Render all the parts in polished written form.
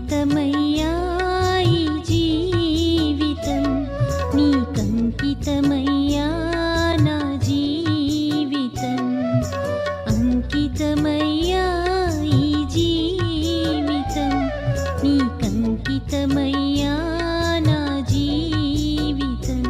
అంకితమయ్యా ఈ జీవితం నీకంకితమయ్యా నా జీవితం అంకితమయ్యా ఈ జీవితం నీకంకితమయ్యా నా జీవితం.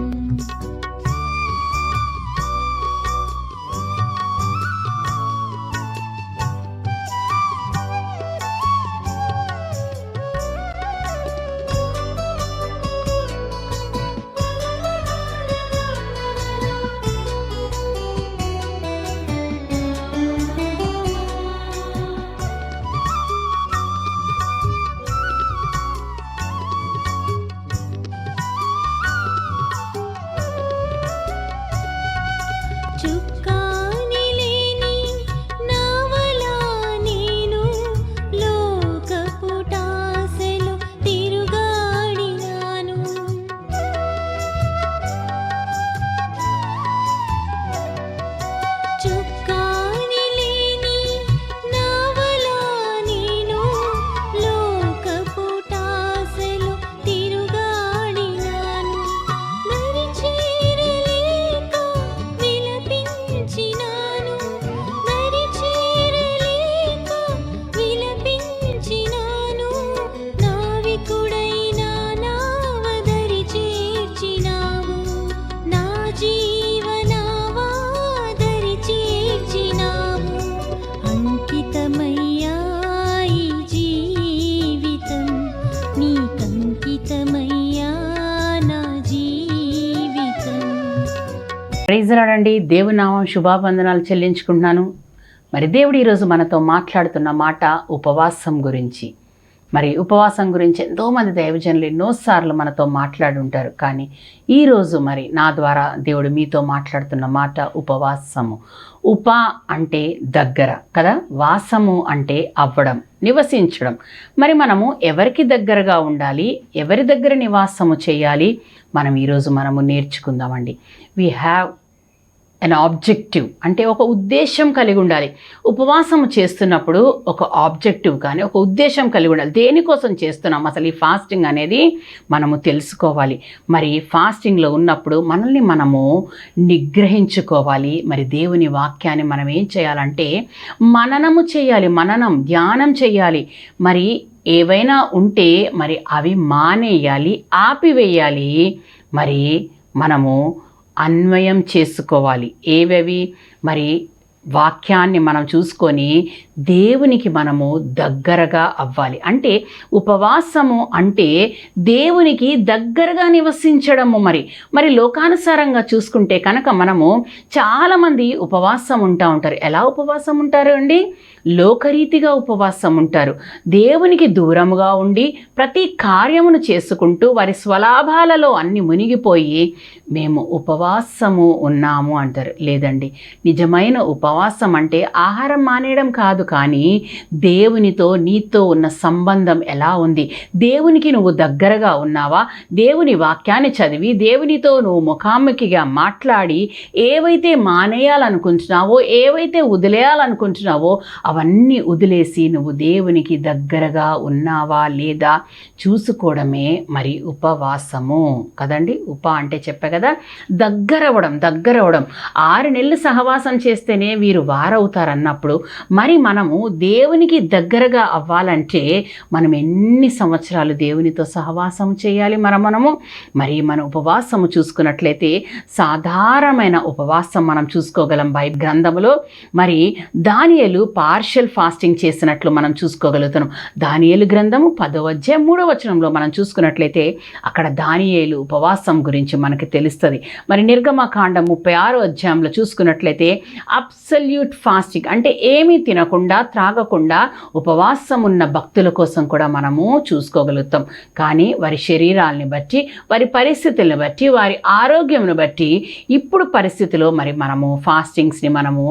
చుక్కాని లేని నావలా నేను లోకపుటాసెలో తిరుగాడినాను. చుక్కాని లేని నావలా నేను లోకపుటాసెలో తిరుగాడినాను. మరి చేరలేక విలపించినాను మరి చేరలేక విలపించినాను. నావికుడైన నావదరి చేర్చినావు నా జీవనావాదరి చేర్చినావు. అంకితమయ్యా ఈ జీవితం నీకంకితమయ్యా నా జీవితం. ప్రైజ్ లార్డ్ అండి. దేవుని నామం శుభావందనాలు చెల్లించుకుంటున్నాను. మరి దేవుడు ఈరోజు మనతో మాట్లాడుతున్న మాట ఉపవాసం గురించి. మరి ఉపవాసం గురించి ఎంతోమంది దైవజనులు ఎన్నోసార్లు మనతో మాట్లాడుంటారు. కానీ ఈరోజు మరి నా ద్వారా దేవుడు మీతో మాట్లాడుతున్న మాట ఉపవాసము. ఉప అంటే దగ్గర కదా, వాసము అంటే అవ్వడం, నివసించడం. మరి మనము ఎవరికి దగ్గరగా ఉండాలి, ఎవరి దగ్గర నివాసము చేయాలి, మనం ఈరోజు నేర్చుకుందామండి. వీ హ్యావ్ అన్ ఆబ్జెక్టివ్ అంటే ఒక ఉద్దేశం కలిగి ఉండాలి. ఉపవాసం చేస్తున్నప్పుడు ఒక ఆబ్జెక్టివ్ కానీ ఒక ఉద్దేశం కలిగి ఉండాలి. దేనికోసం చేస్తున్నాం అసలు ఈ ఫాస్టింగ్ అనేది మనము తెలుసుకోవాలి. మరి ఫాస్టింగ్లో ఉన్నప్పుడు మనల్ని మనము నిగ్రహించుకోవాలి. మరి దేవుని వాక్యాన్ని మనం ఏం చేయాలంటే మననము చేయాలి, ధ్యానం చేయాలి. మరి ఏవైనా ఉంటే మరి అవి మానేయాలి, ఆపివేయాలి. మరి మనము అన్వయం చేసుకోవాలి. ఏవేవి మరి వాక్యాన్ని మనం చూసుకొని దేవునికి మనము దగ్గరగా అవ్వాలి. అంటే ఉపవాసము అంటే దేవునికి దగ్గరగా నివసించడము. మరి లోకానుసారంగా చూసుకుంటే కనుక మనము చాలామంది ఉపవాసం ఉంటారు. ఎలా ఉపవాసం ఉంటారు అండి? లోకరీతిగా ఉపవాసం ఉంటారు. దేవునికి దూరముగా ఉండి ప్రతి కార్యమును చేసుకుంటూ వారి స్వలాభాలలో అన్ని మునిగిపోయి మేము ఉపవాసము ఉన్నాము అంటారు. లేదండి, నిజమైన ఉపవాసం అంటే ఆహారం మానేయడం కాదు, కానీ దేవునితో నీతో ఉన్న సంబంధం ఎలా ఉంది, దేవునికి నువ్వు దగ్గరగా ఉన్నావా, దేవుని వాక్యాన్ని చదివి దేవునితో నువ్వు ముఖాముఖిగా మాట్లాడి ఏవైతే మానేయాలనుకుంటున్నావో, ఏవైతే వదిలేయాలనుకుంటున్నావో అవన్నీ వదిలేసి నువ్వు దేవునికి దగ్గరగా ఉన్నావా లేదా చూసుకోవడమే మరి ఉపవాసము కదండి. అంటే చెప్పా కదా, దగ్గరవడం. 6 నెలలు సహవాసం చేస్తేనే వీరు వారవుతారన్నప్పుడు మరి మనము దేవునికి దగ్గరగా అవ్వాలంటే మనం ఎన్ని సంవత్సరాలు దేవునితో సహవాసం చేయాలి? మరి మన ఉపవాసము చూసుకున్నట్లయితే సాధారణమైన ఉపవాసం మనం చూసుకోగలం. బైబిల్ గ్రంథములో మరి దానియేలు పార్షియల్ ఫాస్టింగ్ చేసినట్లు మనం చూసుకోగలుగుతున్నాం. దానియేలు గ్రంథము 10వ అధ్యాయం 3వ వచనంలో మనం చూసుకున్నట్లయితే అక్కడ దానియేలు ఉపవాసం గురించి మనకి తెలుస్తుంది. మరి నిర్గమకాండం 36వ అధ్యాయంలో చూసుకున్నట్లయితే అబ్సల్యూట్ ఫాస్టింగ్ అంటే ఏమీ తినకుండా త్రాగకుండా ఉపవాసం ఉన్న భక్తుల కోసం కూడా మనము చూసుకోగలుగుతాం. కానీ వారి శరీరాలని బట్టి, వారి పరిస్థితులను బట్టి, వారి ఆరోగ్యంను బట్టి ఇప్పుడు పరిస్థితిలో మరి మనము ఫాస్టింగ్స్ని మనము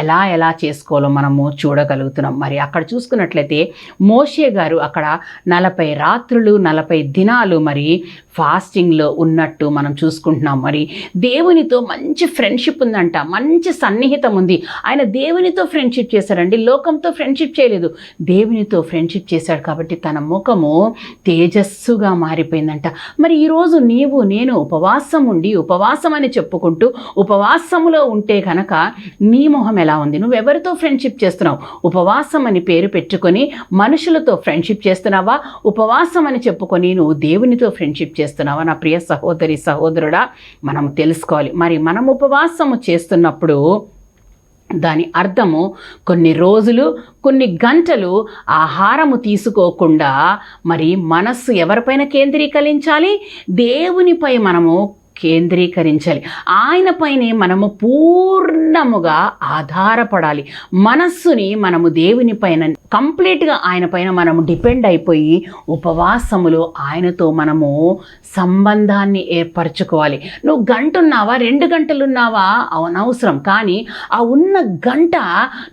ఎలా చేసుకోవాలో మనము చూడగలుగుతున్నాం. మరి అక్కడ చూసుకున్నట్లయితే మోషే గారు అక్కడ 40 రాత్రులు 40 దినాలు మరి ఫాస్టింగ్లో ఉన్నట్టు మనం చూసుకుంటున్నాం. మరి దేవునితో మంచి ఫ్రెండ్షిప్ ఉందంట, మంచి సన్నిహితం ఉంది. ఆయన దేవునితో ఫ్రెండ్షిప్ చేశాడండి, లోకంతో ఫ్రెండ్షిప్ చేయలేదు, దేవునితో ఫ్రెండ్షిప్ చేశాడు. కాబట్టి తన ముఖము తేజస్సుగా మారిపోయిందంట. మరి ఈరోజు నీవు నేను ఉపవాసం అని చెప్పుకుంటూ ఉపవాసములో ఉంటే కనుక నీ మొహం ఎలా ఉంది? నువ్వెవరితో ఫ్రెండ్షిప్ చేస్తున్నావు? ఉపవాసం అని పేరు పెట్టుకొని మనుషులతో ఫ్రెండ్షిప్ చేస్తున్నావా? ఉపవాసం అని చెప్పుకొని నువ్వు దేవునితో ఫ్రెండ్షిప్ చేస్తున్నావా? నా ప్రియ సహోదరి సహోదరుడా, మనం తెలుసుకోవాలి. మరి మనం ఉపవాసము చేస్తున్నప్పుడు దాని అర్థము కొన్ని రోజులు, కొన్ని గంటలు ఆహారము తీసుకోకుండా మరి మనస్సు ఎవరిపైన కేంద్రీకరించాలి? దేవునిపై మనము కేంద్రీకరించాలి. ఆయనపైనే మనము పూర్ణముగా ఆధారపడాలి. మనస్సుని మనము దేవునిపైన కంప్లీట్గా ఆయన పైన మనము డిపెండ్ అయిపోయి ఉపవాసములో ఆయనతో మనము సంబంధాన్ని ఏర్పరచుకోవాలి. నువ్వు గంట ఉన్నావా, 2 గంటలున్నావా అనవసరం, కానీ ఆ ఉన్న గంట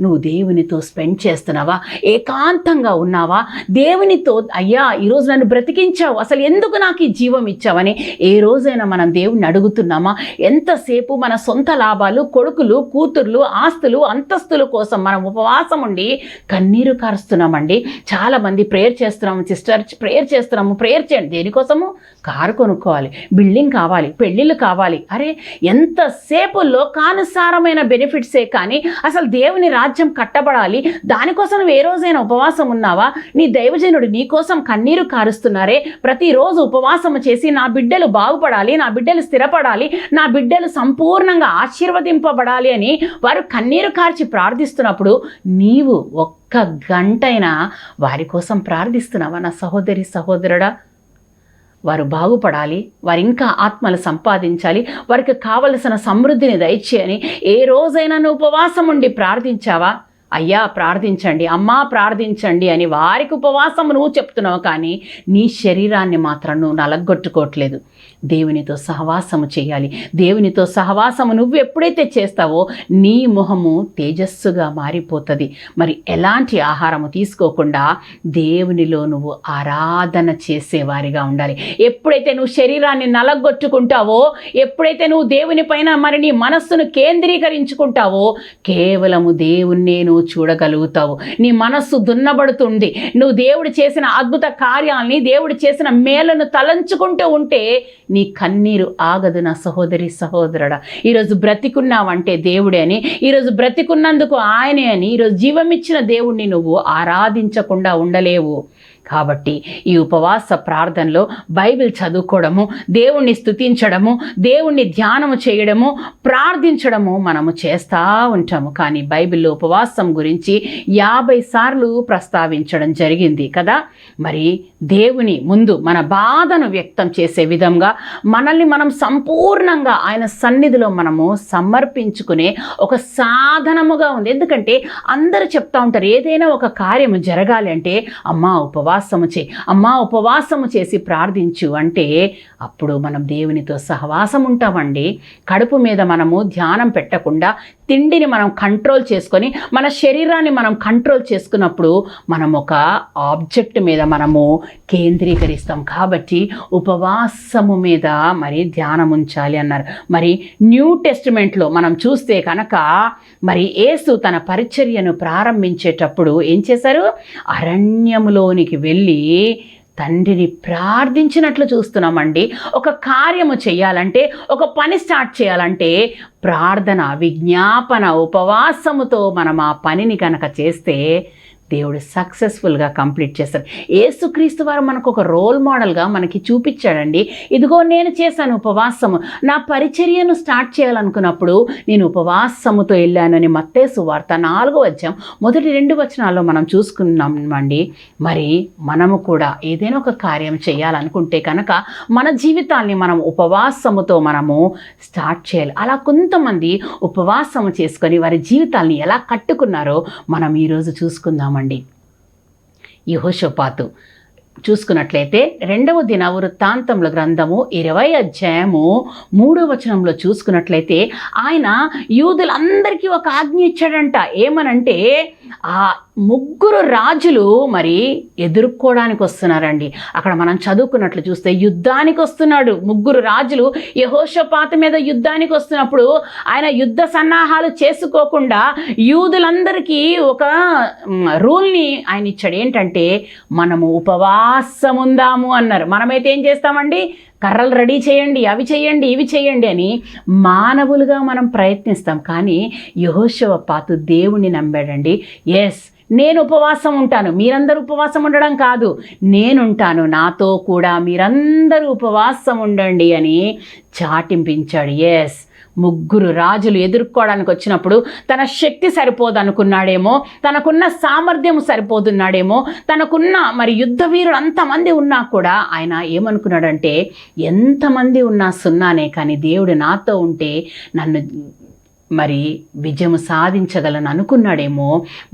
నువ్వు దేవునితో స్పెండ్ చేస్తున్నావా? ఏకాంతంగా ఉన్నావా? దేవునితో అయ్యా ఈరోజు నన్ను బ్రతికించావు, అసలు ఎందుకు నాకు ఈ జీవం ఇచ్చావని ఏ రోజైనా మనం దేవుని అడుగుతున్నామా? ఎంతసేపు మన సొంత లాభాలు, కొడుకులు, కూతుర్లు, ఆస్తులు, అంతస్తుల కోసం మనం ఉపవాసం ఉండి కన్నీరు కారుస్తున్నామండి. చాలామంది ప్రేయర్ చేస్తున్నాము, సిస్టర్ ప్రేయర్ చేస్తున్నాము, ప్రేయర్ చేయండి. దేనికోసము? కారు కొనుక్కోవాలి, బిల్డింగ్ కావాలి, పెళ్ళిళ్ళు కావాలి. అరే ఎంతసేపు లోకానుసారమైన బెనిఫిట్సే కానీ అసలు దేవుని రాజ్యం కట్టబడాలి. దానికోసం నువ్వు ఏ రోజైనా ఉపవాసం ఉన్నావా? నీ దైవజనుడు నీ కోసం కన్నీరు కారుస్తున్నారే, ప్రతిరోజు ఉపవాసము చేసి నా బిడ్డలు బాగుపడాలి, నా బిడ్డలు స్థిరపడాలి, నా బిడ్డలు సంపూర్ణంగా ఆశీర్వదింపబడాలి అని వారు కన్నీరు కార్చి ప్రార్థిస్తున్నప్పుడు నీవు ఒక్క గంటైనా వారి కోసం ప్రార్థిస్తున్నావా? నా సహోదరి సహోదరుడా, వారు బాగుపడాలి, వారు ఇంకా ఆత్మలు సంపాదించాలి, వారికి కావలసిన సమృద్ధిని దయచేయని ఏ రోజైనా నువ్వు ఉపవాసం ఉండి ప్రార్థించావా? అయ్యా ప్రార్థించండి, అమ్మా ప్రార్థించండి అని వారికి ఉపవాసం నువ్వు చెప్తున్నావు, కానీ నీ శరీరాన్ని మాత్రం నువ్వు నలగొట్టుకోవట్లేదు. దేవునితో సహవాసము చేయాలి. దేవునితో సహవాసము నువ్వు ఎప్పుడైతే చేస్తావో నీ మొహము తేజస్సుగా మారిపోతుంది. మరి ఎలాంటి ఆహారము తీసుకోకుండా దేవునిలో నువ్వు ఆరాధన చేసేవారిగా ఉండాలి. ఎప్పుడైతే నువ్వు శరీరాన్ని నలగొట్టుకుంటావో, ఎప్పుడైతే నువ్వు దేవుని పైన మరి నీ మనస్సును కేంద్రీకరించుకుంటావో కేవలము దేవుణ్ణి నువ్వు చూడగలుగుతావు. నీ మనస్సు దున్నబడుతుంది. నువ్వు దేవుడు చేసిన అద్భుత కార్యాలని, దేవుడు చేసిన మేలను తలంచుకుంటూ ఉంటే నీ కన్నీరు ఆగదు. నా సహోదరి సహోదరుడా, ఈరోజు బ్రతికున్నావంటే దేవుడే అని, ఈరోజు బ్రతికున్నందుకు ఆయనే అని, ఈరోజు జీవం ఇచ్చిన దేవుణ్ణి నువ్వు ఆరాధించకుండా ఉండలేవు. కాబట్టి ఈ ఉపవాస ప్రార్థనలో బైబిల్ చదువుకోవడము, దేవుణ్ణి స్తుతించడము, దేవుణ్ణి ధ్యానము చేయడము, ప్రార్థించడము మనము చేస్తూ ఉంటాము. కానీ బైబిల్లో ఉపవాసం గురించి 50 సార్లు ప్రస్తావించడం జరిగింది కదా. మరి దేవుని ముందు మన బాధను వ్యక్తం చేసే విధంగా మనల్ని మనం సంపూర్ణంగా ఆయన సన్నిధిలో మనము సమర్పించుకునే ఒక సాధనముగా ఉంది. ఎందుకంటే అందరూ చెప్తా ఉంటారు, ఏదైనా ఒక కార్యము జరగాలి అంటే అమ్మా ఉపవాసము చేయి, అమ్మా ఉపవాసము చేసి ప్రార్థించు అంటే అప్పుడు మనం దేవునితో సహవాసం ఉంటామండి. కడుపు మీద మనము ధ్యానం పెట్టకుండా తిండిని మనం కంట్రోల్ చేసుకొని మన శరీరాన్ని మనం కంట్రోల్ చేసుకున్నప్పుడు మనం ఒక ఆబ్జెక్ట్ మీద మనము కేంద్రీకరిస్తాం. కాబట్టి ఉపవాసము మీద మరి ధ్యానం ఉంచాలి అన్నారు. మరి న్యూ టెస్టిమెంట్లో మనం చూస్తే కనుక మరి యేసు తన పరిచర్యను ప్రారంభించేటప్పుడు ఏం చేశారు? అరణ్యములోనికి వెళ్ళి తండ్రిని ప్రార్థించినట్లు చూస్తున్నామండి. ఒక కార్యము చేయాలంటే, ఒక పని స్టార్ట్ చేయాలంటే ప్రార్థన, విజ్ఞాపన, ఉపవాసముతో మనం ఆ పనిని కనుక చేస్తే దేవుడు సక్సెస్ఫుల్గా కంప్లీట్ చేస్తారు. యేసుక్రీస్తు వారు మనకు ఒక రోల్ మోడల్గా మనకి చూపించాడండి. ఇదిగో నేను చేశాను ఉపవాసము, నా పరిచర్యను స్టార్ట్ చేయాలనుకున్నప్పుడు నేను ఉపవాసముతో వెళ్ళానని మత్తయి సువార్త 4వ అధ్యాయం మొదటి 2 వచనాల్లో మనం చూసుకున్నామండి. మరి మనము కూడా ఏదైనా ఒక కార్యం చేయాలనుకుంటే కనుక మన జీవితాన్ని మనం ఉపవాసముతో మనము స్టార్ట్ చేయాలి. అలా కొంతమంది ఉపవాసము చేసుకొని వారి జీవితాన్ని ఎలా కట్టుకున్నారో మనం ఈరోజు చూసుకుందామండి. యెహోషాపాతు చూసుకున్నట్లయితే 2వ దినవృత్తాంతముల గ్రంథము 20వ అధ్యాయము 3వ వచనంలో చూసుకున్నట్లయితే ఆయన యూదులందరికీ ఒక ఆజ్ఞ ఇచ్చాడంట. ఏమనంటే ఆ ముగ్గురు రాజులు మరి ఎదుర్కోవడానికి వస్తున్నారండి. అక్కడ మనం చదువుకున్నట్లు చూస్తే యుద్ధానికి వస్తున్నాడు. ముగ్గురు రాజులు యెహోషాపాతు మీద యుద్ధానికి వస్తున్నప్పుడు ఆయన యుద్ధ సన్నాహాలు చేసుకోకుండా యూదులందరికీ ఒక రూల్ని ఆయన ఇచ్చాడు. ఏంటంటే మనము ఉపవాసం ఉందాము అన్నారు. మనమైతే ఏం చేస్తామండి, కర్రలు రెడీ చేయండి, అవి చేయండి, ఇవి చేయండి అని మానవులుగా మనం ప్రయత్నిస్తాం. కానీ యెహోషాపాతు దేవుణ్ణి నమ్మాడండి. ఎస్, నేను ఉపవాసం ఉంటాను, మీరందరూ ఉపవాసం ఉండడం కాదు, నేనుంటాను, నాతో కూడా మీరందరూ ఉపవాసం ఉండండి అని చాటింపించాడు. ఎస్, ముగ్గురు రాజులు ఎదుర్కోవడానికి వచ్చినప్పుడు తన శక్తి సరిపోదనుకున్నాడేమో, తనకున్న సామర్థ్యం సరిపోతున్నాడేమో, తనకున్న మరి యుద్ధ వీరులు అంతమంది ఉన్నా కూడా ఆయన ఏమనుకున్నాడంటే, ఎంతమంది ఉన్నా సున్నానే, కానీ దేవుడు నాతో ఉంటే నన్ను మరి విజయం సాధించగలను అనుకున్నాడేమో.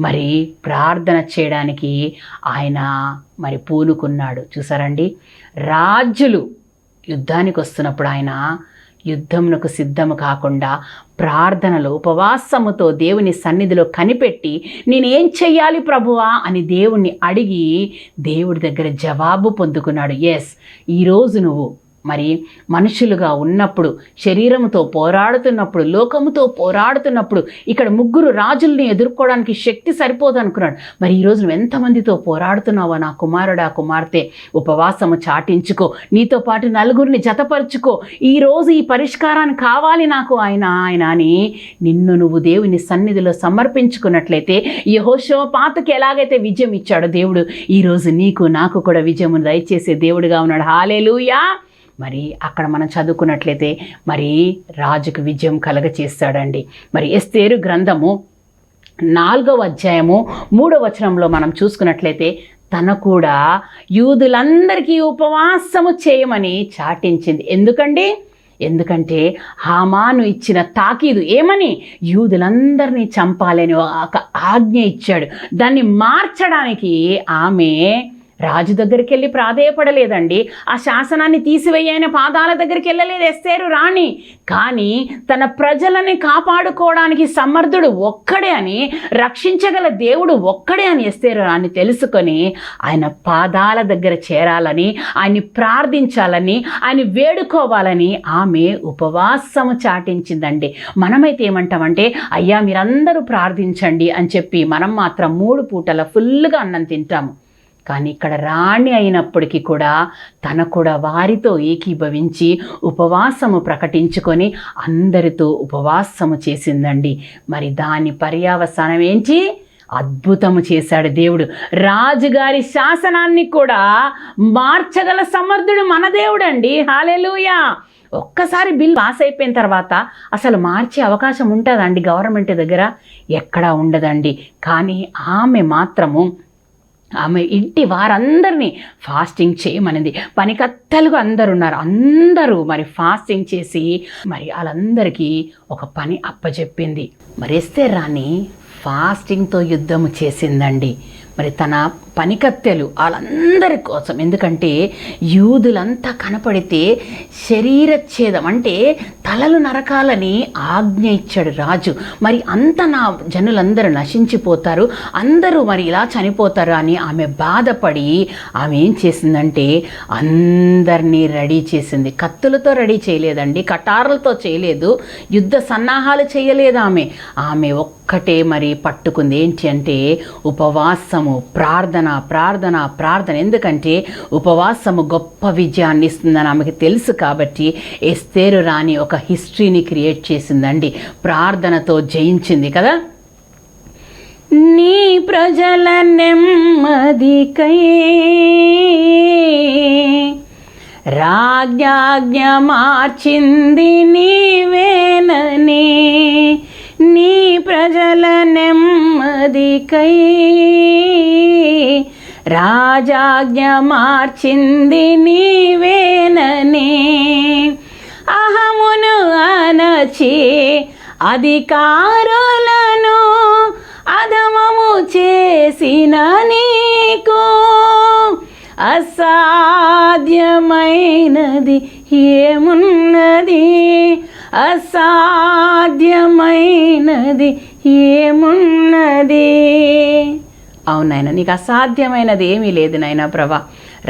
మరి ప్రార్థన చేయడానికి ఆయన మరి పూనుకున్నాడు. చూసారండి, రాజులు యుద్ధానికి వస్తున్నప్పుడు ఆయన యుద్ధమునకు సిద్ధము కాకుండా ప్రార్థనలో ఉపవాసముతో దేవుని సన్నిధిలో కనిపెట్టి నేనేం చెయ్యాలి ప్రభువా అని దేవుణ్ణి అడిగి దేవుడి దగ్గర జవాబు పొందుకున్నాడు. ఎస్, ఈరోజు నువ్వు మరి మనుషులుగా ఉన్నప్పుడు, శరీరముతో పోరాడుతున్నప్పుడు, లోకముతో పోరాడుతున్నప్పుడు, ఇక్కడ ముగ్గురు రాజుల్ని ఎదుర్కోవడానికి శక్తి సరిపోదు అనుకున్నాడు. మరి ఈరోజు నువ్వు ఎంతమందితో పోరాడుతున్నావో నా కుమారుడా, కుమార్తె, ఉపవాసము చాటించుకో, నీతో పాటు నలుగురిని జతపరుచుకో. ఈరోజు ఈ పరిష్కారాన్ని కావాలి నాకు ఆయన అని నిన్ను నువ్వు దేవుని సన్నిధిలో సమర్పించుకున్నట్లయితే యెహోషాపాతుకి ఎలాగైతే విజయం ఇచ్చాడో దేవుడు, ఈరోజు నీకు నాకు కూడా విజయమును దయచేసే దేవుడుగా ఉన్నాడు. హల్లెలూయా. మరి అక్కడ మనం చదువుకున్నట్లయితే మరి రాజుకు విజయం కలగచేస్తాడండి. మరి ఎస్తేరు గ్రంథము 4వ అధ్యాయము 3వ వచనంలో మనం చూసుకున్నట్లయితే తన కూడా యూదులందరికీ ఉపవాసము చేయమని చాటించింది. ఎందుకంటే హామాను ఇచ్చిన తాకీదు ఏమని, యూదులందరినీ చంపాలని ఒక ఆజ్ఞ ఇచ్చాడు. దాన్ని మార్చడానికి ఆమె రాజు దగ్గరికి వెళ్ళి ప్రాధేయపడలేదండి. ఆ శాసనాన్ని తీసివేయని పాదాల దగ్గరికి వెళ్ళలేదు ఎస్తేరు రాణి. కానీ తన ప్రజలని కాపాడుకోవడానికి సమర్థుడు ఒక్కడే అని, రక్షించగల దేవుడు ఒక్కడే అని ఎస్తేరు రాణి తెలుసుకొని ఆయన పాదాల దగ్గర చేరాలని, ఆయన్ని ప్రార్థించాలని, ఆయన వేడుకోవాలని ఆమె ఉపవాసము చాటించిందండి. మనమైతే ఏమంటామంటే, అయ్యా మీరందరూ ప్రార్థించండి అని చెప్పి మనం మాత్రం 3 పూటల ఫుల్గా అన్నం తింటాము. కానీ ఇక్కడ రాణి అయినప్పటికీ కూడా తన కూడా వారితో ఏకీభవించి ఉపవాసము ప్రకటించుకొని అందరితో ఉపవాసము చేసిందండి. మరి దాని పర్యవసానం ఏంటి? అద్భుతము చేశాడు దేవుడు. రాజుగారి శాసనాన్ని కూడా మార్చగల సమర్థుడు మన దేవుడండి. హల్లెలూయా. ఒక్కసారి బిల్ పాస్ అయిపోయిన తర్వాత అసలు మార్చే అవకాశం ఉంటుందండి గవర్నమెంట్ దగ్గర? ఎక్కడా ఉండదండి. కానీ ఆమె మాత్రము ఆమె ఇంటి వారందరినీ ఫాస్టింగ్ చేయమనింది. పనికత్తెలుగా అందరు ఉన్నారు, అందరూ మరి ఫాస్టింగ్ చేసి మరి వాళ్ళందరికీ ఒక పని అప్పచెప్పింది. మరి ఎస్తేరు రాణి ఫాస్టింగ్తో యుద్ధము చేసిందండి. మరి తన పనికత్తెలు వాళ్ళందరి కోసం, ఎందుకంటే యూదులంతా కనపడితే శరీరచ్ఛేదం అంటే తలలు నరకాలని ఆజ్ఞ ఇచ్చాడు రాజు. మరి అంత నా జనులందరూ నశించిపోతారు, అందరూ మరి ఇలా చనిపోతారు అని ఆమె బాధపడి ఆమె ఏం చేసిందంటే అందరినీ రెడీ చేసింది. కత్తులతో రెడీ చేయలేదండి, కటారులతో చేయలేదు, యుద్ధ సన్నాహాలు చేయలేదు. ఆమె ఒక్కటే మరి పట్టుకుంది. ఏంటి అంటే ఉపవాసము, ప్రార్థన. ఎందుకంటే ఉపవాసము గొప్ప విజయాన్ని ఇస్తుందని ఆమెకు తెలుసు. కాబట్టి ఎస్తేరు రాణి ఒక హిస్టరీని క్రియేట్ చేసిందండి. ప్రార్థనతో జయించింది కదా. నీ ప్రజల నెమ్మదికై రాజ్ఞాజ్ఞ మార్చింది నీవేనని, నీ ప్రజల నెమ్మదికై రాజాజ్ఞ మార్చింది నీవేనని, అహమును అనచి అధికారులను అధమము చేసిన నీకు అసాధ్యమైనది ఏమున్నది? అసాధ్యమైనది ఏమున్నది. అవును నాయన, నీకు అసాధ్యమైనది ఏమీ లేదు నాయనా ప్రభా.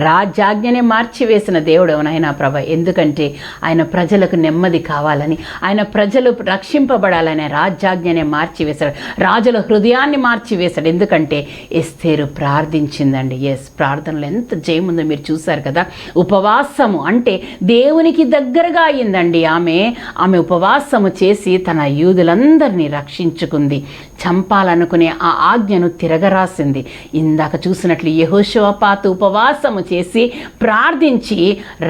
రాజ్యాజ్ఞనే మార్చివేసిన దేవుడు నాయనా ప్రభ. ఎందుకంటే ఆయన ప్రజలకు నెమ్మది కావాలని, ఆయన ప్రజలు రక్షింపబడాలని రాజ్యాజ్ఞనే మార్చివేశాడు, రాజుల హృదయాన్ని మార్చివేశాడు. ఎందుకంటే ఎస్తేరు ప్రార్థించిందండి. ప్రార్థనలో ఎంత జయముందో మీరు చూశారు కదా. ఉపవాసము అంటే దేవునికి దగ్గరగా అయ్యిందండి. ఆమె ఉపవాసము చేసి తన యూదులందరినీ రక్షించుకుంది. చంపాలనుకునే ఆ ఆజ్ఞను తిరగరాసింది. ఇందాక చూసినట్లు యెహోషువపాతు ఉపవాసము చేసి ప్రార్థించి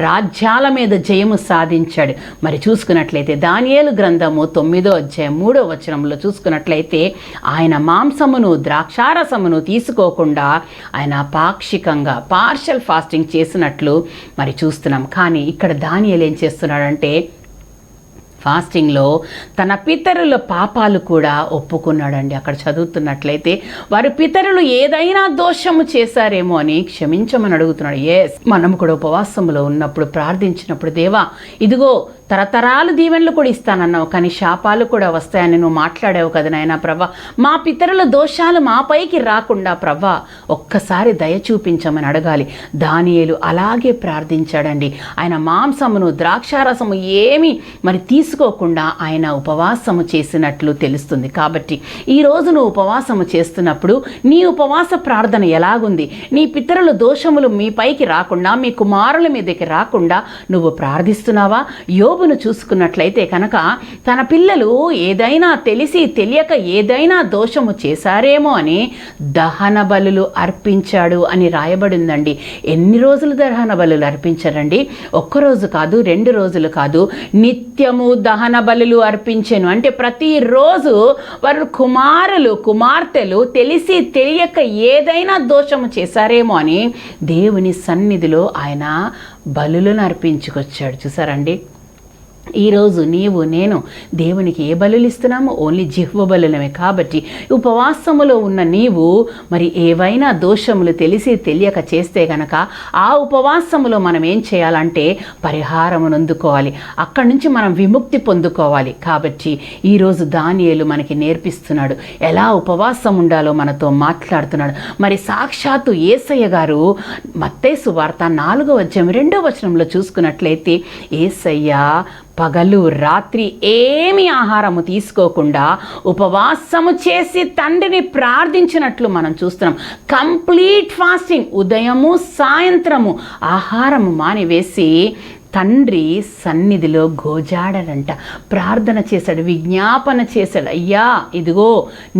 రాజ్యాల మీద జయము సాధించాడు. మరి చూసుకున్నట్లయితే దానియేలు గ్రంథము 9వ అధ్యాయం 3వ వచనంలో చూసుకున్నట్లయితే ఆయన మాంసమును ద్రాక్షారసమును తీసుకోకుండా ఆయన పాక్షికంగా పార్షల్ ఫాస్టింగ్ చేసినట్లు మరి చూస్తున్నాం. కానీ ఇక్కడ దానియేలు ఏం చేస్తున్నాడంటే ఫాస్టింగ్లో తన పితరుల పాపాలు కూడా ఒప్పుకున్నాడండి. అక్కడ చదువుతున్నట్లయితే వారి పితరులు ఏదైనా దోషము చేశారేమో అని క్షమించమని అడుగుతున్నాడు. మనం కూడా ఉపవాసంలో ఉన్నప్పుడు ప్రార్థించినప్పుడు, దేవా ఇదిగో తరతరాలు దీవెనలు కూడా ఇస్తానన్నావు, కానీ శాపాలు కూడా వస్తాయని నువ్వు మాట్లాడావు కదా నాయనా ప్రభా. మా పితరుల దోషాలు మాపైకి రాకుండా ప్రభా ఒక్కసారి దయ చూపించమని అడగాలి. దానియేలు అలాగే ప్రార్థించాడండి. ఆయన మాంసమును ద్రాక్షారసము ఏమీ మరి తీసుకోకుండా ఆయన ఉపవాసము చేసినట్లు తెలుస్తుంది. కాబట్టి ఈరోజు నువ్వు ఉపవాసము చేస్తున్నప్పుడు నీ ఉపవాస ప్రార్థన ఎలాగుంది? నీ పితరుల దోషములు మీ పైకి రాకుండా, మీ కుమారుల మీదకి రాకుండా నువ్వు ప్రార్థిస్తున్నావా? యోబును చూసుకున్నట్లయితే కనుక తన పిల్లలు ఏదైనా తెలిసి తెలియక ఏదైనా దోషము చేశారేమో అని దహన బలులు అర్పించాడు అని రాయబడిందండి. ఎన్ని రోజులు దహన బలులు అర్పించారండి? ఒక్కరోజు కాదు, 2 రోజులు కాదు, నిత్యము దహన బలులు అర్పించాను. అంటే ప్రతిరోజు వారు కుమార్తెలు తెలిసి తెలియక ఏదైనా దోషము చేశారేమో అని దేవుని సన్నిధిలో ఆయన బలులను అర్పించుకొచ్చాడు. చూసారండి, ఈరోజు నీవు నేను దేవునికి ఏ బలులు ఇస్తున్నాము? ఓన్లీ జిహ్వ బలులమే. కాబట్టి ఉపవాసములో ఉన్న నీవు మరి ఏవైనా దోషములు తెలిసి తెలియక చేస్తే గనక ఆ ఉపవాసములో మనం ఏం చేయాలంటే పరిహారమును అందుకోవాలి, అక్కడి నుంచి మనం విముక్తి పొందుకోవాలి. కాబట్టి ఈరోజు దానియేలు మనకి నేర్పిస్తున్నాడు, ఎలా ఉపవాసం ఉండాలో మనతో మాట్లాడుతున్నాడు. మరి సాక్షాత్తు యేసయ్య గారు మత్తయి సువార్త 4వ అధ్యాయం 2వ వచనంలో చూసుకున్నట్లయితే యేసయ్య పగలు రాత్రి ఏమి ఆహారము తీసుకోకుండా ఉపవాసము చేసి తండ్రిని ప్రార్థించినట్లు మనం చూస్తున్నాం. కంప్లీట్ ఫాస్టింగ్, ఉదయము సాయంత్రము ఆహారము మానివేసి తండ్రి సన్నిధిలో గోజాడనంట, ప్రార్థన చేశాడు, విజ్ఞాపన చేశాడు. అయ్యా ఇదిగో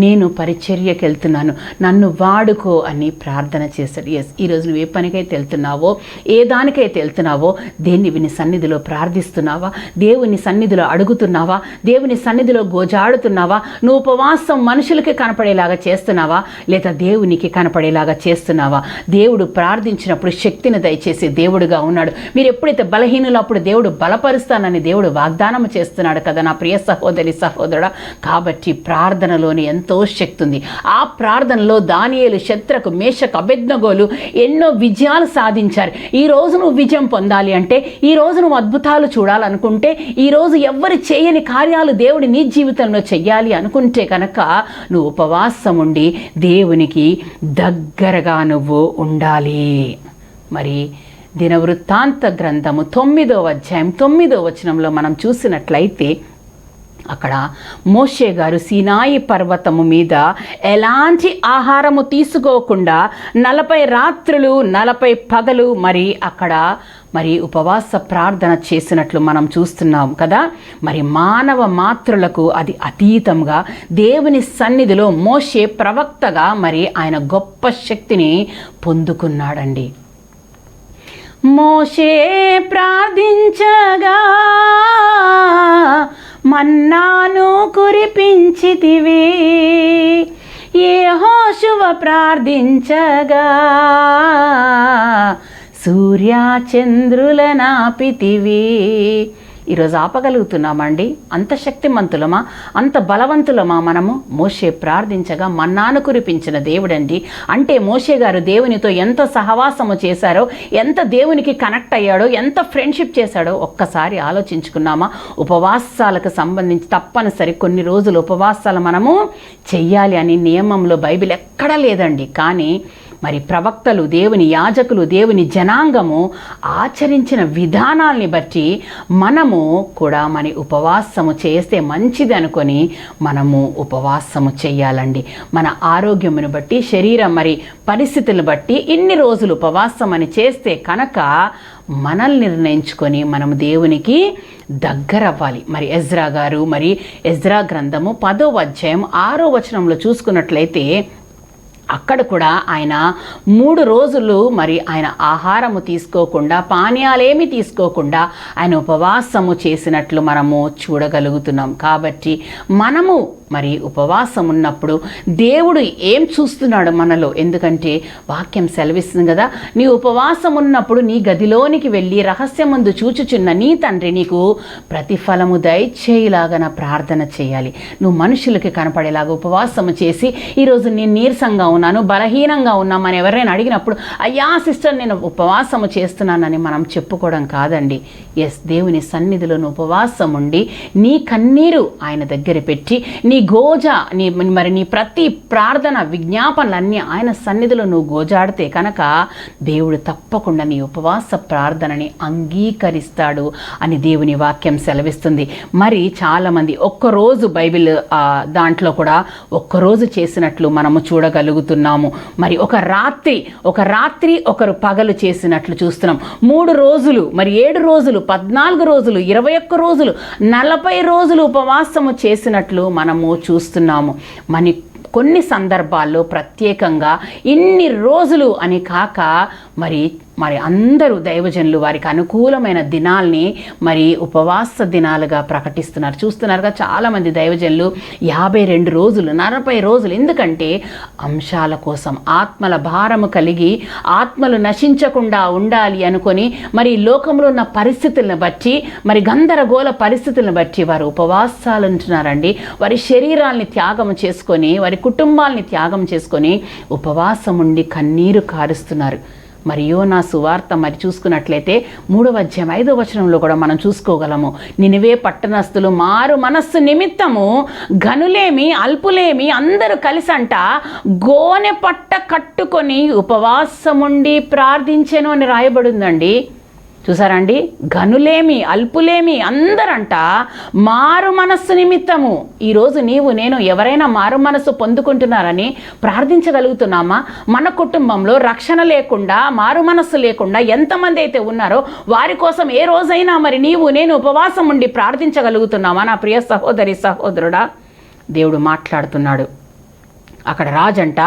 నేను పరిచర్యకి వెళ్తున్నాను, నన్ను వాడుకో అని ప్రార్థన చేశాడు. ఈరోజు నువ్వు ఏ పనికైతే వెళ్తున్నావో, ఏ దానికైతే వెళ్తున్నావో, దేవుని సన్నిధిలో ప్రార్థిస్తున్నావా? దేవుని సన్నిధిలో అడుగుతున్నావా? దేవుని సన్నిధిలో గోజాడుతున్నావా? నువ్వు ఉపవాసం మనుషులకి కనపడేలాగా చేస్తున్నావా, లేదా దేవునికి కనపడేలాగా చేస్తున్నావా? దేవుడు ప్రార్థించినప్పుడు శక్తిని దయచేసి దేవుడుగా ఉన్నాడు. మీరు ఎప్పుడైతే బలహీన అప్పుడు దేవుడు బలపరుస్తానని దేవుడు వాగ్దానం చేస్తున్నాడు కదా నా ప్రియ సహోదరి సహోదరుడా. కాబట్టి ప్రార్థనలోని ఎంతో శక్తి ఉంది. ఆ ప్రార్థనలో దానియేలు, శద్రకు, మేషకు, అబేద్నెగోలు ఎన్నో విజయాలు సాధించారు. ఈ రోజు నువ్వు విజయం పొందాలి అంటే, ఈ రోజు నువ్వు అద్భుతాలు చూడాలనుకుంటే, ఈ రోజు ఎవ్వరు చేయని కార్యాలు దేవుడు నీ జీవితంలో చెయ్యాలి అనుకుంటే కనుక నువ్వు ఉపవాసం ఉండి దేవునికి దగ్గరగా నువ్వు ఉండాలి. మరి దినవృత్తాంత గ్రంథము 9వ అధ్యాయం 9వ వచనంలో మనం చూసినట్లయితే అక్కడ మోషే గారు సీనాయి పర్వతము మీద ఎలాంటి ఆహారము తీసుకోకుండా 40 రాత్రులు 40 పగలు మరి అక్కడ మరి ఉపవాస ప్రార్థన చేసినట్లు మనం చూస్తున్నాం కదా. మరి మానవ మాత్రులకు అది అతీతంగా దేవుని సన్నిధిలో మోషే ప్రవక్తగా మరి ఆయన గొప్ప శక్తిని పొందుకున్నాడండి. మోషే ప్రార్థించగా మన్నాను కురిపించితివి, యెహోషువ ప్రార్థించగా సూర్యచంద్రులనాపితివి. ఈరోజు ఆపగలుగుతున్నామండి? అంత శక్తిమంతులమా, అంత బలవంతులమా మనము? మోషే ప్రార్థించగా మన్నాను కురిపించిన దేవుడండి. అంటే మోషే గారు దేవునితో ఎంత సహవాసము చేశారో, ఎంత దేవునికి కనెక్ట్ అయ్యాడో, ఎంత ఫ్రెండ్షిప్ చేశాడో ఒక్కసారి ఆలోచించుకున్నామా? ఉపవాసాలకు సంబంధించి తప్పనిసరి కొన్ని రోజులు ఉపవాసాలు మనము చెయ్యాలి అని నియమంలో బైబిల్ ఎక్కడా లేదండి. కానీ మరి ప్రవక్తలు, దేవుని యాజకులు, దేవుని జనాంగము ఆచరించిన విధానాల్ని బట్టి మనము కూడా మన ఉపవాసము చేస్తే మంచిది అనుకొని మనము ఉపవాసము చేయాలండి. మన ఆరోగ్యమును బట్టి, శరీరం మరి పరిస్థితులను బట్టి ఇన్ని రోజులు ఉపవాసం అని చేస్తే కనుక మనల్ని నిర్ణయించుకొని మనము దేవునికి దగ్గర అవ్వాలి. మరి ఎజ్రా గారు మరి ఎజ్రా గ్రంథము 10వ అధ్యాయం 6వ వచనంలో చూసుకున్నట్లయితే అక్కడ కూడా ఆయన 3 రోజులు మరి ఆయన ఆహారము తీసుకోకుండా, పానీయాలేమి తీసుకోకుండా ఆయన ఉపవాసము చేసినట్లు మనము చూడగలుగుతున్నాం. కాబట్టి మనము మరి ఉపవాసం ఉన్నప్పుడు దేవుడు ఏం చూస్తున్నాడు మనలో? ఎందుకంటే వాక్యం సెలవిస్తుంది కదా, నీ ఉపవాసం ఉన్నప్పుడు నీ గదిలోనికి వెళ్ళి రహస్యమందు చూచుచున్న నీ తండ్రి నీకు ప్రతిఫలము దయచేయులాగా ప్రార్థన చేయాలి. నువ్వు మనుషులకి కనపడేలాగా ఉపవాసము చేసి ఈరోజు నేను నీరసంగా ఉన్నాను, బలహీనంగా ఉన్నామని ఎవరైనా అడిగినప్పుడు అయ్యా సిస్టర్ నేను ఉపవాసము చేస్తున్నానని మనం చెప్పుకోవడం కాదండి. దేవుని సన్నిధిలో ఉపవాసం ఉండి నీ కన్నీరు ఆయన దగ్గర పెట్టి, నీ గోజ నీ ప్రతి ప్రార్థన విజ్ఞాపనలన్నీ ఆయన సన్నిధిలో నువ్వు గోజాడితే కనుక దేవుడు తప్పకుండా నీ ఉపవాస ప్రార్థనని అంగీకరిస్తాడు అని దేవుని వాక్యం సెలవిస్తుంది. మరి చాలామంది ఒక్కరోజు బైబిల్ దాంట్లో కూడా ఒక్కరోజు చేసినట్లు మనము చూడగలుగుతున్నాము. మరి ఒక రాత్రి ఒకరు పగలు చేసినట్లు చూస్తున్నాం. 3 రోజులు మరి 7 రోజులు 14 రోజులు 21 రోజులు 40 రోజులు ఉపవాసము చేసినట్లు మనము చూస్తున్నాము. కొన్ని సందర్భాల్లో ప్రత్యేకంగా ఇన్ని రోజులు అని కాక మరి అందరూ దైవజనులు వారికి అనుకూలమైన దినాల్ని మరి ఉపవాస దినాలుగా ప్రకటిస్తున్నారు. చూస్తున్నారుగా చాలామంది దైవజనులు 52 రోజులు 40 రోజులు. ఎందుకంటే అంశాల కోసం, ఆత్మల భారము కలిగి ఆత్మలు నశించకుండా ఉండాలి అనుకొని మరి లోకంలో ఉన్న పరిస్థితులను బట్టి, మరి గందరగోళ పరిస్థితులను బట్టి వారు ఉపవాసాలు ఉంటున్నారండి. వారి శరీరాల్ని త్యాగం చేసుకొని, వారి కుటుంబాలని త్యాగం చేసుకొని ఉపవాసం ఉండి కన్నీరు కారుస్తున్నారు. మరి యోనా సువార్త మరి చూసుకున్నట్లయితే 3వ అధ్యాయం 5వ వచనంలో కూడా మనం చూసుకోగలము. నినివే పట్టణస్థులు మారు మనస్సు నిమిత్తము ఘనులేమి అల్పులేమి అందరూ కలిసంట గోనె పట్ట కట్టుకొని ఉపవాసముండి ప్రార్థించెను అని రాయబడిందండి. చూసారండి, ఘనులేమి అల్పులేమి అందరంట మారు మనస్సు నిమిత్తము. ఈరోజు నేను ఎవరైనా మారు మనస్సు పొందుకుంటున్నారని ప్రార్థించగలుగుతున్నామా? మన కుటుంబంలో రక్షణ లేకుండా, మారు మనస్సు లేకుండా ఎంతమంది అయితే ఉన్నారో వారి కోసం ఏ రోజైనా మరి నేను ఉపవాసం ఉండి ప్రార్థించగలుగుతున్నామా? నా ప్రియ సహోదరి సహోదరుడా, దేవుడు మాట్లాడుతున్నాడు. అక్కడ రాజంట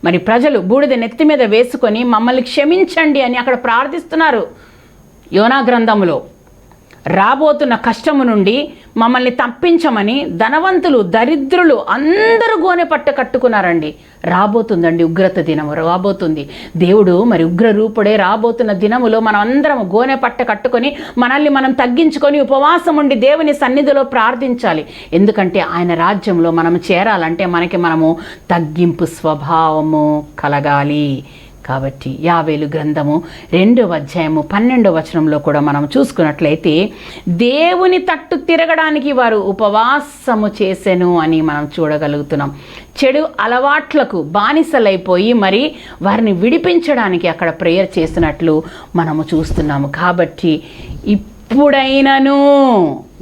మరి ప్రజలు బూడిద నెత్తి మీద వేసుకొని మమ్మల్ని క్షమించండి అని అక్కడ ప్రార్థిస్తున్నారు. యోనా గ్రంథంలో రాబోతున్న కష్టము నుండి మమ్మల్ని తప్పించమని ధనవంతులు, దరిద్రులు అందరూ గోనె పట్ట కట్టుకున్నారండి. రాబోతుందండి ఉగ్రత దినము, రాబోతుంది. దేవుడు మరి ఉగ్ర రూపుడే రాబోతున్న దినములో మనం అందరం గోనె పట్ట కట్టుకొని మనల్ని మనం తగ్గించుకొని ఉపవాసం ఉండి దేవుని సన్నిధిలో ప్రార్థించాలి. ఎందుకంటే ఆయన రాజ్యంలో మనం చేరాలంటే మనము తగ్గింపు స్వభావము కలగాలి. కాబట్టి యావేలు గ్రంథము 2వ అధ్యాయము 12వ వచనంలో కూడా మనం చూసుకున్నట్లయితే దేవుని తట్టు తిరగడానికి వారు ఉపవాసము చేసెను అని మనం చూడగలుగుతున్నాం. చెడు అలవాట్లకు బానిసలైపోయి మరి వారిని విడిపించడానికి అక్కడ ప్రేయర్ చేసినట్లు మనము చూస్తున్నాము. కాబట్టి ఇప్పుడైనను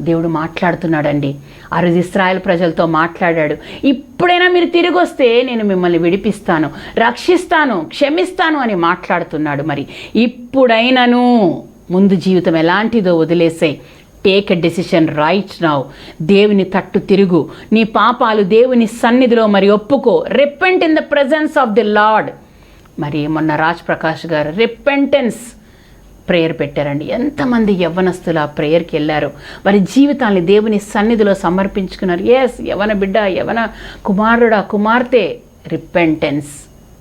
దేవుడు మాట్లాడుతున్నాడండి. ఆ రోజు ఇశ్రాయేలు ప్రజలతో మాట్లాడాడు. ఇప్పుడైనా మీరు తిరిగి వస్తే నేను మిమ్మల్ని విడిపిస్తాను, రక్షిస్తాను, క్షమిస్తాను అని మాట్లాడుతున్నాడు. మరి ఇప్పుడైనను ముందు జీవితం ఎలాంటిదో వదిలేసే, take a decision right now. దేవుని తట్టు తిరుగు, నీ పాపాలు దేవుని సన్నిధిలో మరి ఒప్పుకో. Repent in the presence of the lord. మరి మొన్న రాజ్ ప్రకాష్ గారు రిపెంటెన్స్ ప్రేయర్ పెట్టారండి. ఎంతమంది యవ్వనస్తులు ఆ ప్రేయర్కి వెళ్ళారు, వారి జీవితాన్ని దేవుని సన్నిధిలో సమర్పించుకున్నారు. యవన బిడ్డ, యవన కుమారుడా, కుమార్తె, రిపెంటెన్స్,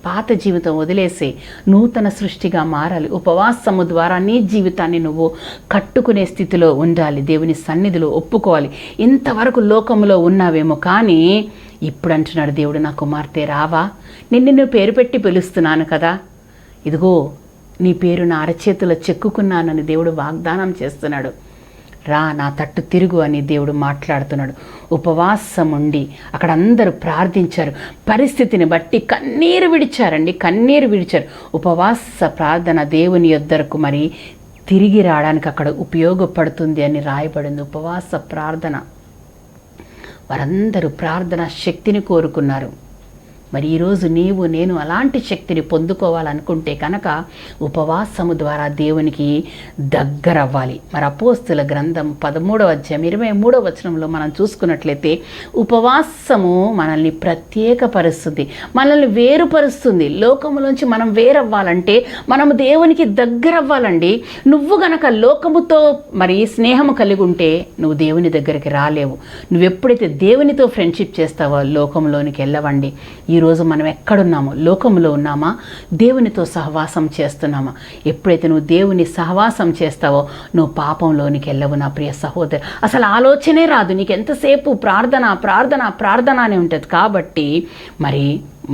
పాత జీవితం వదిలేసి నూతన సృష్టిగా మారాలి. ఉపవాసము ద్వారా నీ జీవితాన్ని నువ్వు కట్టుకునే స్థితిలో ఉండాలి. దేవుని సన్నిధిలో ఒప్పుకోవాలి. ఇంతవరకు లోకంలో ఉన్నావేమో, కానీ ఇప్పుడు అంటున్నాడు దేవుడు, నా కుమార్తె రావా, నిన్ను పేరు పెట్టి పిలుస్తున్నాను కదా, ఇదిగో నీ పేరు నా అరచేతిలో చెక్కుకున్నానని దేవుడు వాగ్దానం చేస్తున్నాడు. రా, నా తట్టు తిరుగు అని దేవుడు మాట్లాడుతున్నాడు. ఉపవాసం ఉండి అక్కడ అందరూ ప్రార్థించారు. పరిస్థితిని బట్టి కన్నీరు విడిచారు. ఉపవాస ప్రార్థన దేవుని యొద్దకు మరి తిరిగి రావడానికి అక్కడ ఉపయోగపడుతుంది అని రాయబడింది. ఉపవాస ప్రార్థన, వారందరూ ప్రార్థన శక్తిని కోరుకున్నారు. మరి ఈరోజు నీవు నేను అలాంటి శక్తిని పొందుకోవాలనుకుంటే కనుక ఉపవాసము ద్వారా దేవునికి దగ్గర అవ్వాలి. మరి అపోస్తుల గ్రంథం 13వ అధ్యాయం 23వ వచనంలో మనం చూసుకున్నట్లయితే ఉపవాసము మనల్ని ప్రత్యేకపరుస్తుంది, మనల్ని వేరుపరుస్తుంది. లోకములోంచి మనం వేరవ్వాలంటే మనము దేవునికి దగ్గర అవ్వాలండి. నువ్వు గనక లోకముతో మరి స్నేహము కలిగి ఉంటే నువ్వు దేవుని దగ్గరికి రాలేవు. నువ్వు ఎప్పుడైతే దేవునితో ఫ్రెండ్షిప్ చేస్తావో లోకంలోనికి వెళ్ళవండి. ఈరోజు మనం ఎక్కడున్నామో, లోకంలో ఉన్నామా, దేవునితో సహవాసం చేస్తున్నామా? ఎప్పుడైతే నువ్వు దేవుని సహవాసం చేస్తావో నువ్వు పాపంలోనికి వెళ్ళవు నా ప్రియ సహోదరు. అసలు ఆలోచనే రాదు, నీకు ఎంతసేపు ప్రార్థన అని ఉంటుంది. కాబట్టి మరి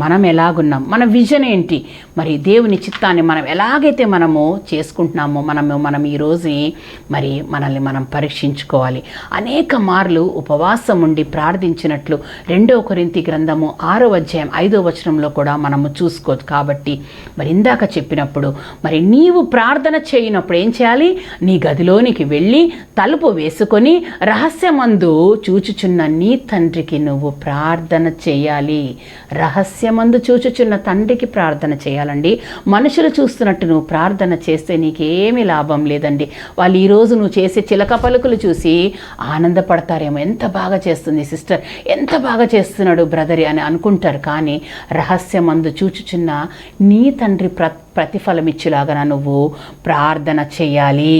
మనం ఎలాగున్నాం, మన విజన్ ఏంటి, మరి దేవుని చిత్తాన్ని మనం ఎలాగైతే మనము చేసుకుంటున్నామో మనం ఈరోజు మరి మనల్ని మనం పరీక్షించుకోవాలి. అనేక మార్లు ఉపవాసం ఉండి ప్రార్థించినట్లు 2 కొరింథీ గ్రంథము 6వ అధ్యాయం 5వ వచనంలో కూడా మనము చూసుకోవచ్చు. కాబట్టి మరి ఇందాక చెప్పినప్పుడు మరి నీవు ప్రార్థన చేయనప్పుడు ఏం చేయాలి? నీ గదిలోనికి వెళ్ళి తలుపు వేసుకొని రహస్యమందు చూచుచున్న నీ తండ్రికి నువ్వు ప్రార్థన చేయాలి. రహస్యమందు చూచుచున్న తండ్రికి ప్రార్థన చేయాలండి. మనుషులు చూస్తున్నట్టు నువ్వు ప్రార్థన చేస్తే నీకేమీ లాభం లేదండి. వాళ్ళు ఈరోజు నువ్వు చేసే చిలక పలుకులు చూసి ఆనందపడతారేమో, ఎంత బాగా చేస్తుంది సిస్టర్, ఎంత బాగా చేస్తున్నాడు బ్రదరి అని అనుకుంటారు. కానీ రహస్యమందు చూచుచున్న నీ తండ్రి ప్రతిఫలమిచ్చులాగా నువ్వు ప్రార్థన చేయాలి.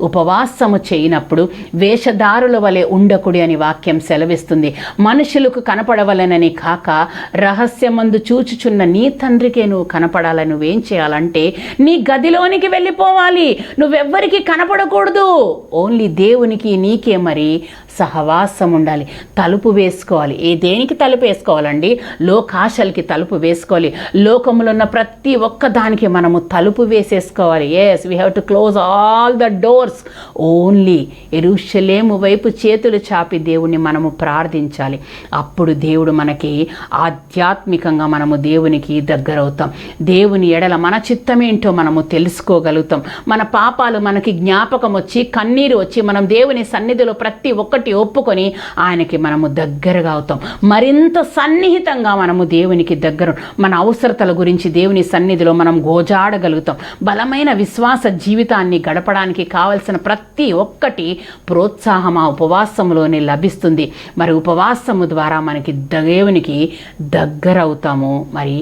ఉపవాసము చేయనప్పుడు వేషధారుల వలె ఉండకుడి అని వాక్యం సెలవిస్తుంది. మనుషులకు కనపడవలనని కాక రహస్యమందు చూచుచున్న నీ తండ్రికే నువ్వు కనపడాలని నువ్వేం చేయాలంటే నీ గదిలోనికి వెళ్ళిపోవాలి. నువ్వెవ్వరికి కనపడకూడదు, ఓన్లీ దేవునికి నీకే మరి సహవాసం ఉండాలి. తలుపు వేసుకోవాలి. దేనికి తలుపు వేసుకోవాలండి? లోకాశలకి తలుపు వేసుకోవాలి. లోకములో ఉన్న ప్రతి ఒక్క దానికి మనము తలుపు వేసేసుకోవాలి. We have to close all the doors. Only యెరూషలేము వైపు చేతులు చాపి దేవుణ్ణి మనము ప్రార్థించాలి. అప్పుడు దేవుడు మనకి ఆధ్యాత్మికంగా మనము దేవునికి దగ్గరవుతాం. దేవుని ఎడల మన చిత్తమేంటో మనము తెలుసుకోగలుగుతాం. మన పాపాలు మనకి జ్ఞాపకం వచ్చి కన్నీరు వచ్చి మనం దేవుని సన్నిధిలో ప్రతి ఒక్కటి ఒప్పుకొని ఆయనకి మనము దగ్గరగా అవుతాం. మరింత సన్నిహితంగా మనము దేవునికి దగ్గర, మన అవసరతల గురించి దేవుని సన్నిధిలో మనం గోజాడగలుగుతాం. బలమైన విశ్వాస జీవితాన్ని గడపడానికి కావలసిన ప్రతి ఒక్కటి ప్రోత్సాహం ఆ ఉపవాసములోనే లభిస్తుంది. మరి ఉపవాసము ద్వారా మనకి దేవునికి దగ్గర అవుతాము. మరి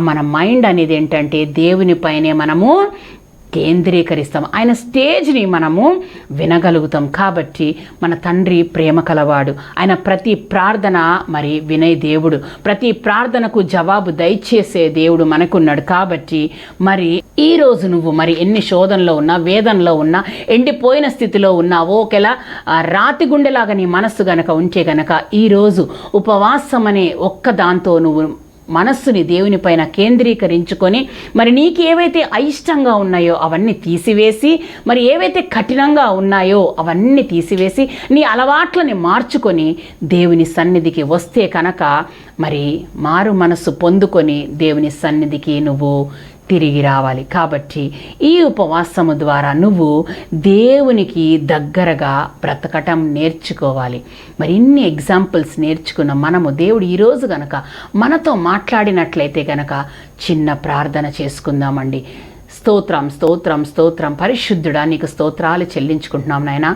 మన మైండ్ అనేది ఏంటంటే దేవునిపైనే మనము కేంద్రీకరిస్తాం. ఆయన స్టేజ్ని మనము వినగలుగుతాం. కాబట్టి మన తండ్రి ప్రేమ కలవాడు. ఆయన ప్రతి ప్రార్థన మరి వినే దేవుడు, ప్రతి ప్రార్థనకు జవాబు దయచేసే దేవుడు మనకున్నాడు. కాబట్టి మరి ఈరోజు నువ్వు మరి ఎన్ని శోధనలో ఉన్నా, వేదనలో ఉన్నా, ఎండిపోయిన స్థితిలో ఉన్నావో, ఒకేలా రాతి గుండెలాగా నీ మనస్సు గనక ఉంటే గనక ఈరోజు ఉపవాసం అనే ఒక్క దాంతో నువ్వు మనస్సుని దేవుని పైన కేంద్రీకరించుకొని మరి నీకు ఏవైతే అయిష్టంగా ఉన్నాయో అవన్నీ తీసివేసి, మరి ఏవైతే కఠినంగా ఉన్నాయో అవన్నీ తీసివేసి నీ అలవాట్లని మార్చుకొని దేవుని సన్నిధికి వస్తే కనుక మరి మారు మనస్సు పొందుకొని దేవుని సన్నిధికి నువ్వు తిరిగి రావాలి. కాబట్టి ఈ ఉపవాసము ద్వారా నువ్వు దేవునికి దగ్గరగా బ్రతకటం నేర్చుకోవాలి. మరి ఇన్ని ఎగ్జాంపుల్స్ నేర్చుకున్న మనము దేవుడు ఈరోజు గనక మనతో మాట్లాడినట్లయితే గనక చిన్న ప్రార్థన చేసుకుందామండి. స్తోత్రం స్తోత్రం స్తోత్రం, పరిశుద్ధుడా నీకు స్తోత్రాలు చెల్లించుకుంటున్నాం నాయనా.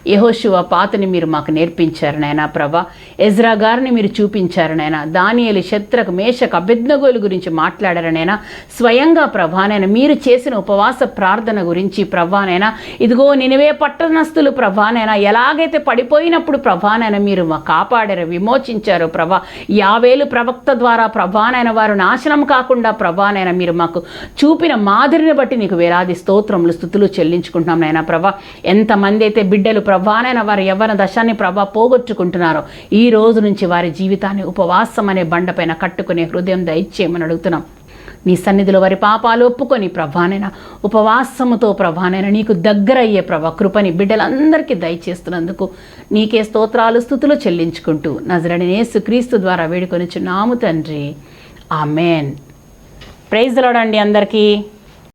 యెహోషువ పాతని మీరు మాకు నేర్పించారు నాయనా ప్రభా. ఎజ్రా గారిని మీరు చూపించారు నాయనా. దానియేలు, శద్రకు, మేషకు, అబేద్నెగోల గురించి మాట్లాడారు నాయనా. స్వయంగా ప్రభానైనా మీరు చేసిన ఉపవాస ప్రార్థన గురించి ప్రభానైనా, ఇదిగో నినివే పట్టణస్థులు ప్రభానైనా ఎలాగైతే పడిపోయినప్పుడు ప్రభానైనా మీరు మా కాపాడారు, విమోచించారు ప్రభా. యావేలు ప్రవక్త ద్వారా ప్రభానైనా వారు నాశనం కాకుండా ప్రభానైనా మీరు మాకు చూపిన మాదిరిని బట్టి నీకు వేలాది స్తోత్రములు, స్తుతులు చెల్లించుకుంటున్నాం నాయనా ప్రభా. ఎంతమంది అయితే బిడ్డలు ప్రభానైనా వారి యవ్వన దశాన్ని ప్రభా పోగొట్టుకుంటున్నారో ఈ రోజు నుంచి వారి జీవితాన్ని ఉపవాసం అనే బండపైన కట్టుకునే హృదయం దయచేయమని అడుగుతున్నాం. నీ సన్నిధిలో వారి పాపాలు ఒప్పుకొని ప్రభానైనా ఉపవాసముతో ప్రభానైనా నీకు దగ్గరయ్యే ప్రభా కృపని బిడ్డలందరికీ దయచేస్తున్నందుకు నీకే స్తోత్రాలు, స్తుతులు చెల్లించుకుంటూ నజరేయుడైన యేసుక్రీస్తు ద్వారా వేడుకొనిచున్నాము తండ్రి. ఆమేన్. ప్రైజ్ ది లార్డ్ అండి అందరికీ.